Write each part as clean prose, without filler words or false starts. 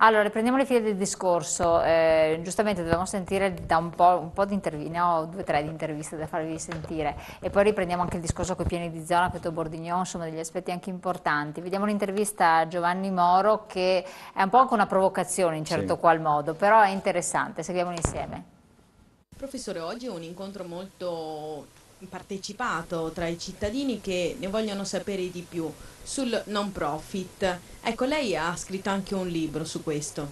Allora, riprendiamo le file del discorso. Giustamente dovevamo sentire da un po' di interviste, ne ho due o tre di interviste da farvi sentire, e poi riprendiamo anche il discorso con i piani di zona, Peto Bordignon, insomma degli aspetti anche importanti. Vediamo l'intervista a Giovanni Moro, che è un po' anche una provocazione in Sì. certo qual modo, però è interessante, seguiamolo insieme. Professore, oggi è un incontro molto partecipato tra i cittadini che ne vogliono sapere di più sul non profit. Ecco, lei ha scritto anche un libro su questo.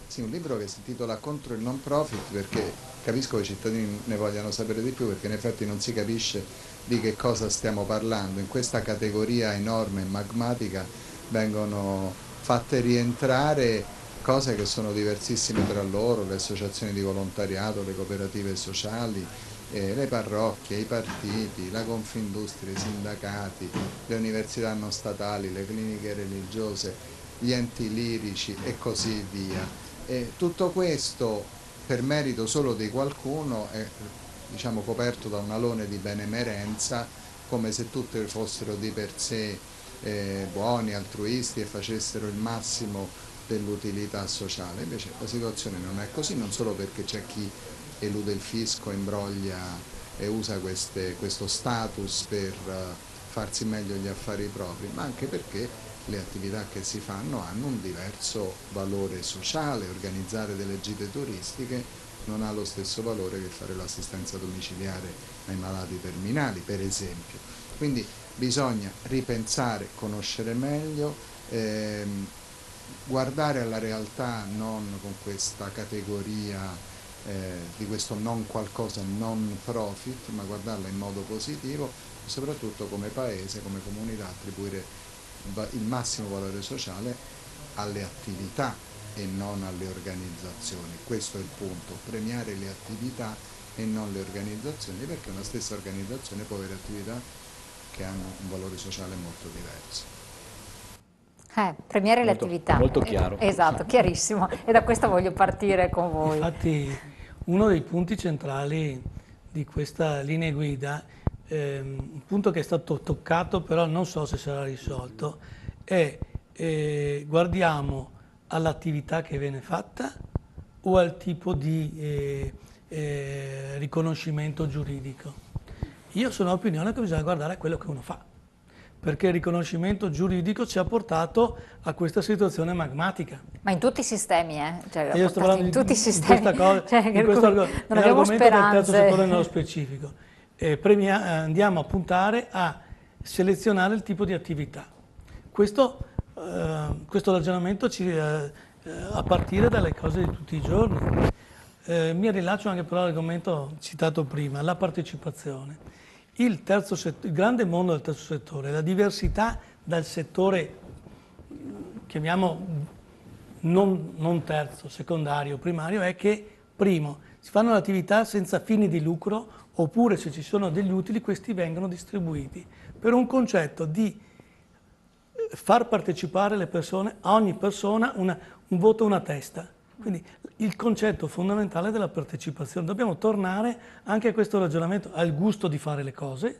Sì, un libro che si intitola Contro il non profit, perché capisco che i cittadini ne vogliano sapere di più, perché in effetti non si capisce di che cosa stiamo parlando. In questa categoria enorme e magmatica vengono fatte rientrare cose che sono diversissime tra loro: le associazioni di volontariato, le cooperative sociali, le parrocchie, i partiti, la Confindustria, i sindacati, le università non statali, le cliniche religiose, gli enti lirici e così via. E tutto questo, per merito solo di qualcuno, è, diciamo, coperto da un alone di benemerenza, come se tutti fossero di per sé buoni, altruisti e facessero il massimo dell'utilità sociale. Invece la situazione non è così, non solo perché c'è chi elude il fisco, imbroglia e usa questo status per farsi meglio gli affari propri, ma anche perché le attività che si fanno hanno un diverso valore sociale. Organizzare delle gite turistiche non ha lo stesso valore che fare l'assistenza domiciliare ai malati terminali, per esempio. Quindi bisogna ripensare, conoscere meglio, guardare alla realtà non con questa categoria di questo non qualcosa, non profit, ma guardarla in modo positivo e soprattutto come paese, come comunità, attribuire il massimo valore sociale alle attività e non alle organizzazioni. Questo è il punto: premiare le attività e non le organizzazioni, perché una stessa organizzazione può avere attività che hanno un valore sociale molto diverso. Premiere le Molto, attività. molto chiaro. Esatto, chiarissimo. E da questo voglio partire con voi. Infatti, uno dei punti centrali di questa linea guida, un punto che è stato toccato, però non so se sarà risolto, è guardiamo all'attività che viene fatta o al tipo di riconoscimento giuridico. Io sono dell'opinione che bisogna guardare a quello che uno fa, perché il riconoscimento giuridico ci ha portato a questa situazione magmatica. Ma in tutti i sistemi, cioè, E io sto portati parlando in tutti i di sistemi, questa cosa, cioè, di questo non abbiamo l'argomento del terzo settore speranze. nello specifico. Andiamo a puntare a selezionare il tipo di attività. Questo ragionamento a partire dalle cose di tutti i giorni. Mi rilaccio anche però all'argomento citato prima, la partecipazione. Il grande mondo del terzo settore, la diversità dal settore, chiamiamo non terzo, secondario, primario, è che, primo, si fanno le attività senza fini di lucro, oppure se ci sono degli utili questi vengono distribuiti per un concetto di far partecipare le persone, a ogni persona un voto, una testa. Quindi il concetto fondamentale della partecipazione. Dobbiamo tornare anche a questo ragionamento, al gusto di fare le cose,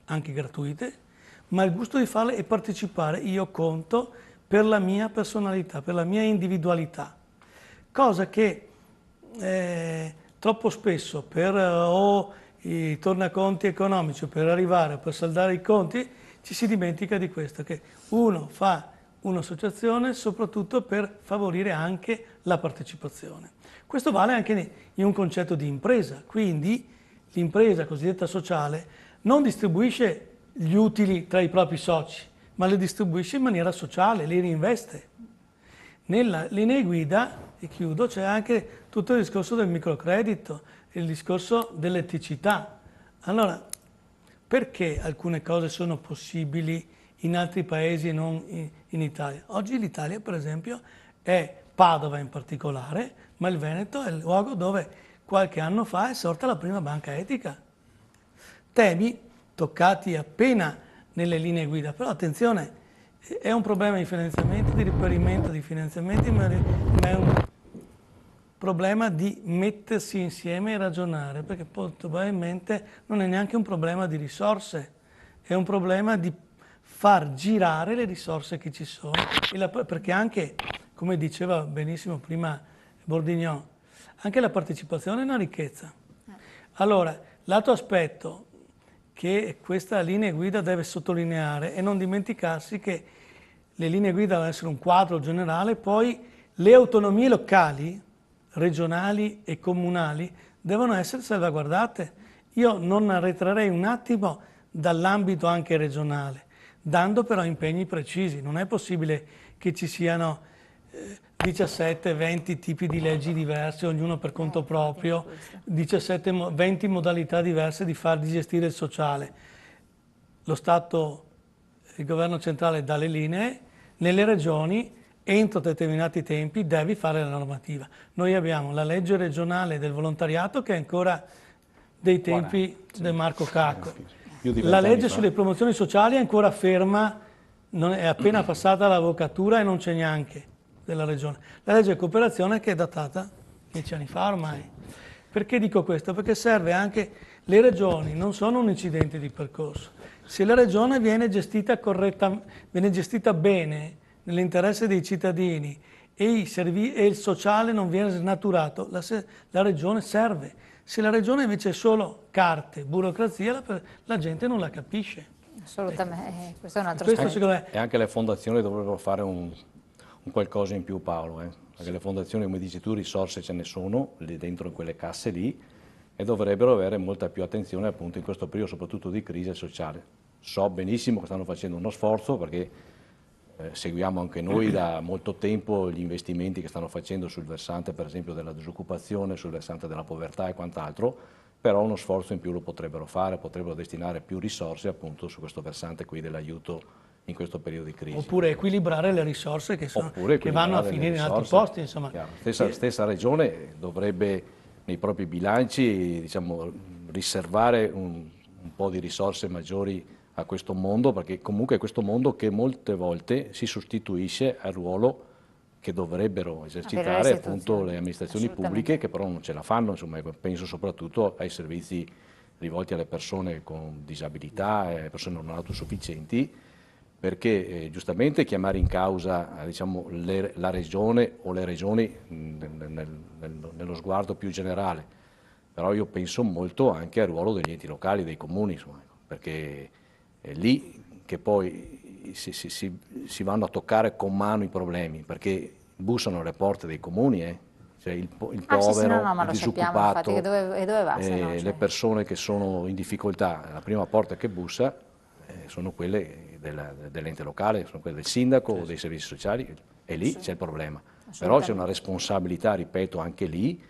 anche gratuite, ma il gusto di farle e partecipare, io conto, per la mia personalità, per la mia individualità. Cosa che troppo spesso per i tornaconti economici, per arrivare, per saldare i conti, ci si dimentica di questo, che uno fa un'associazione soprattutto per favorire anche la partecipazione. Questo vale anche in un concetto di impresa, quindi l'impresa cosiddetta sociale non distribuisce gli utili tra i propri soci, ma le distribuisce in maniera sociale, li reinveste. Nella linea guida, e chiudo, c'è anche tutto il discorso del microcredito, il discorso dell'eticità. Allora, perché alcune cose sono possibili in altri paesi e non in Italia? Oggi l'Italia, per esempio, è Padova in particolare, ma il Veneto è il luogo dove qualche anno fa è sorta la prima banca etica. Temi toccati appena nelle linee guida, però attenzione, è un problema di finanziamenti, di reperimento di finanziamenti, ma è un problema di mettersi insieme e ragionare, perché poi probabilmente non è neanche un problema di risorse, è un problema di far girare le risorse che ci sono, perché anche come diceva benissimo prima Bordignon, anche la partecipazione è una ricchezza. Allora, l'altro aspetto che questa linea guida deve sottolineare è non dimenticarsi che le linee guida devono essere un quadro generale, poi le autonomie locali, regionali e comunali devono essere salvaguardate. Io non arretrerei un attimo dall'ambito anche regionale, dando però impegni precisi. Non è possibile che ci siano 17-20 tipi di leggi diverse, ognuno per conto proprio, 20 modalità diverse di gestire il sociale. Lo Stato, il governo centrale dà le linee, nelle regioni entro determinati tempi devi fare la normativa. Noi abbiamo la legge regionale del volontariato che è ancora dei tempi del Marco Cacco. La legge sulle promozioni sociali è ancora ferma, è appena passata l'avvocatura e non c'è neanche della regione. La legge di cooperazione che è datata 10 anni fa ormai. Perché dico questo? Perché serve anche, le regioni non sono un incidente di percorso. Se la regione viene gestita viene gestita bene, nell'interesse dei cittadini e il sociale non viene snaturato, la regione serve. Se la regione invece è solo carte, burocrazia, la gente non la capisce. Assolutamente, questo è un altro aspetto. E anche le fondazioni dovrebbero fare un qualcosa in più, Paolo, perché le fondazioni, come dici tu, risorse ce ne sono lì dentro in quelle casse lì e dovrebbero avere molta più attenzione appunto in questo periodo soprattutto di crisi sociale. So benissimo che stanno facendo uno sforzo perché seguiamo anche noi da molto tempo gli investimenti che stanno facendo sul versante per esempio della disoccupazione, sul versante della povertà e quant'altro, però uno sforzo in più lo potrebbero fare, potrebbero destinare più risorse appunto su questo versante qui dell'aiuto in questo periodo di crisi. Oppure equilibrare le risorse che vanno a finire in altri posti. Insomma. Stessa regione dovrebbe nei propri bilanci diciamo, riservare un po' di risorse maggiori a questo mondo, perché comunque è questo mondo che molte volte si sostituisce al ruolo che dovrebbero esercitare appunto le amministrazioni pubbliche, che però non ce la fanno, insomma, penso soprattutto ai servizi rivolti alle persone con disabilità e persone non autosufficienti, perché giustamente chiamare in causa diciamo, la regione o le regioni nello sguardo più generale, però io penso molto anche al ruolo degli enti locali, dei comuni, insomma, perché è lì che poi si vanno a toccare con mano i problemi, perché bussano alle porte dei comuni, cioè il povero, il disoccupato, le persone che sono in difficoltà, la prima porta che bussa sono quelle dell'ente locale, sono quelle del sindaco o dei servizi sociali, e lì c'è il problema. Però c'è una responsabilità, ripeto, anche lì,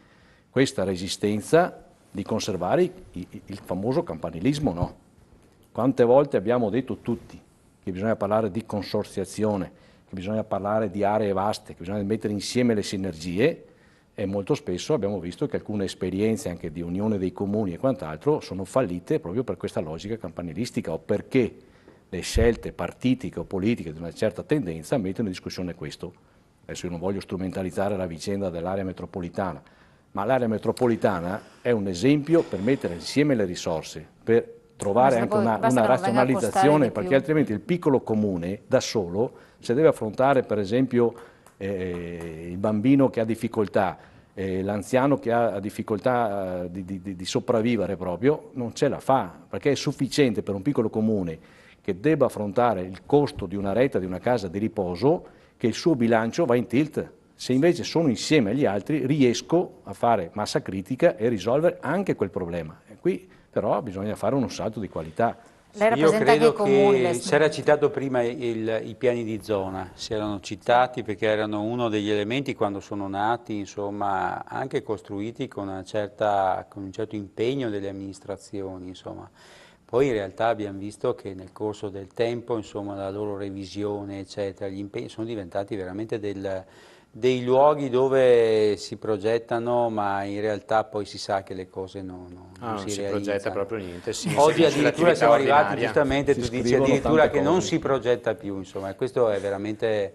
questa resistenza di conservare il famoso campanilismo, no? Quante volte abbiamo detto tutti che bisogna parlare di consorziazione, che bisogna parlare di aree vaste, che bisogna mettere insieme le sinergie, e molto spesso abbiamo visto che alcune esperienze anche di unione dei comuni e quant'altro sono fallite proprio per questa logica campanilistica o perché le scelte partitiche o politiche di una certa tendenza mettono in discussione questo. Adesso io non voglio strumentalizzare la vicenda dell'area metropolitana, ma l'area metropolitana è un esempio per mettere insieme le risorse, per trovare anche una razionalizzazione, perché altrimenti il piccolo comune da solo, se deve affrontare per esempio il bambino che ha difficoltà, l'anziano che ha difficoltà di sopravvivere proprio, non ce la fa, perché è sufficiente per un piccolo comune che debba affrontare il costo di una rete, di una casa di riposo, che il suo bilancio va in tilt. Se invece sono insieme agli altri riesco a fare massa critica e risolvere anche quel problema. E qui però bisogna fare uno salto di qualità. Io credo che si era citato prima i piani di zona, si erano citati perché erano uno degli elementi quando sono nati, insomma, anche costruiti con un certo impegno delle amministrazioni, insomma. Poi in realtà abbiamo visto che nel corso del tempo, insomma, la loro revisione, eccetera, gli impegni sono diventati veramente dei luoghi dove si progettano, ma in realtà poi si sa che le cose non si progetta proprio niente. Oggi addirittura siamo arrivati, giustamente tu dici addirittura che non si progetta più, insomma, e questo è veramente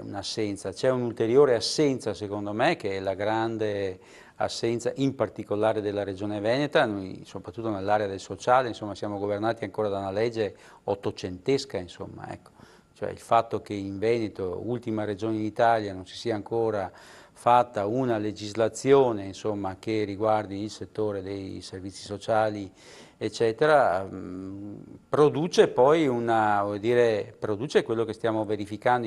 un'assenza. C'è un'ulteriore assenza, secondo me, che è la grande assenza in particolare della Regione Veneta, noi soprattutto nell'area del sociale, insomma, siamo governati ancora da una legge ottocentesca, insomma, ecco. cioè il fatto che in Veneto, ultima regione d'Italia, non si sia ancora fatta una legislazione, insomma, che riguardi il settore dei servizi sociali, eccetera, produce poi produce quello che stiamo verificando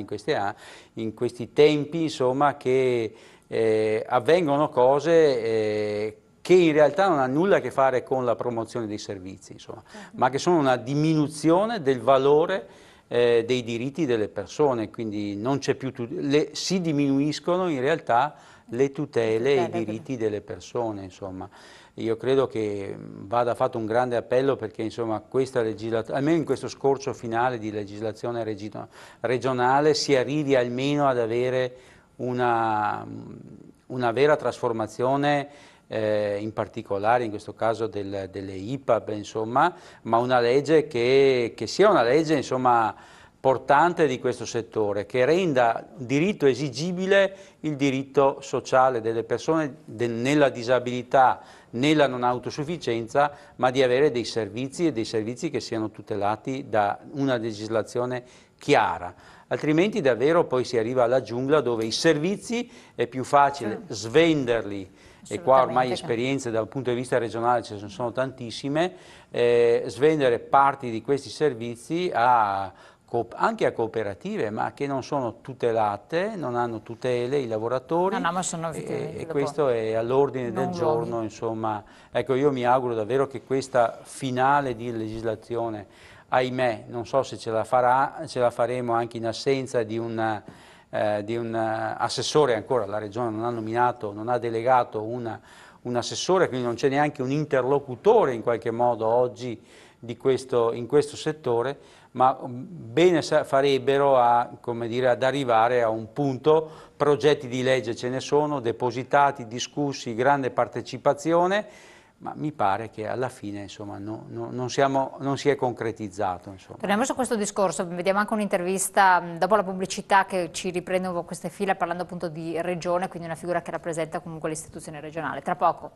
in questi tempi, insomma, che avvengono cose che in realtà non ha nulla a che fare con la promozione dei servizi, insomma, ma che sono una diminuzione del valore dei diritti delle persone, quindi non c'è più si diminuiscono in realtà le tutele e i diritti delle persone, insomma. Io credo che vada fatto un grande appello perché, insomma, questa legislazione, almeno in questo scorcio finale di legislazione regionale, si arrivi almeno ad avere una vera trasformazione, in particolare in questo caso delle IPAB, insomma, ma una legge che sia una legge, insomma, portante di questo settore, che renda diritto esigibile il diritto sociale delle persone nella disabilità, nella non autosufficienza, ma di avere dei servizi e dei servizi che siano tutelati da una legislazione chiara. Altrimenti davvero poi si arriva alla giungla dove i servizi è più facile svenderli, e qua ormai esperienze dal punto di vista regionale ce ne sono tantissime, svendere parti di questi servizi anche a cooperative, ma che non sono tutelate, non hanno tutele i lavoratori, ma sono e questo è all'ordine del giorno, insomma. Ecco, io mi auguro davvero che questa finale di legislazione, ahimè, non so se ce la faremo anche in assenza di un assessore, ancora la Regione non ha nominato, non ha delegato un assessore, quindi non c'è neanche un interlocutore in qualche modo oggi in questo settore, ma bene farebbero ad arrivare a un punto. Progetti di legge ce ne sono, depositati, discussi, grande partecipazione, ma mi pare che alla fine, insomma, non si è concretizzato, insomma. Torniamo su questo discorso, vediamo anche un'intervista dopo la pubblicità che ci riprende un po' queste fila parlando appunto di regione, quindi una figura che rappresenta comunque l'istituzione regionale. Tra poco.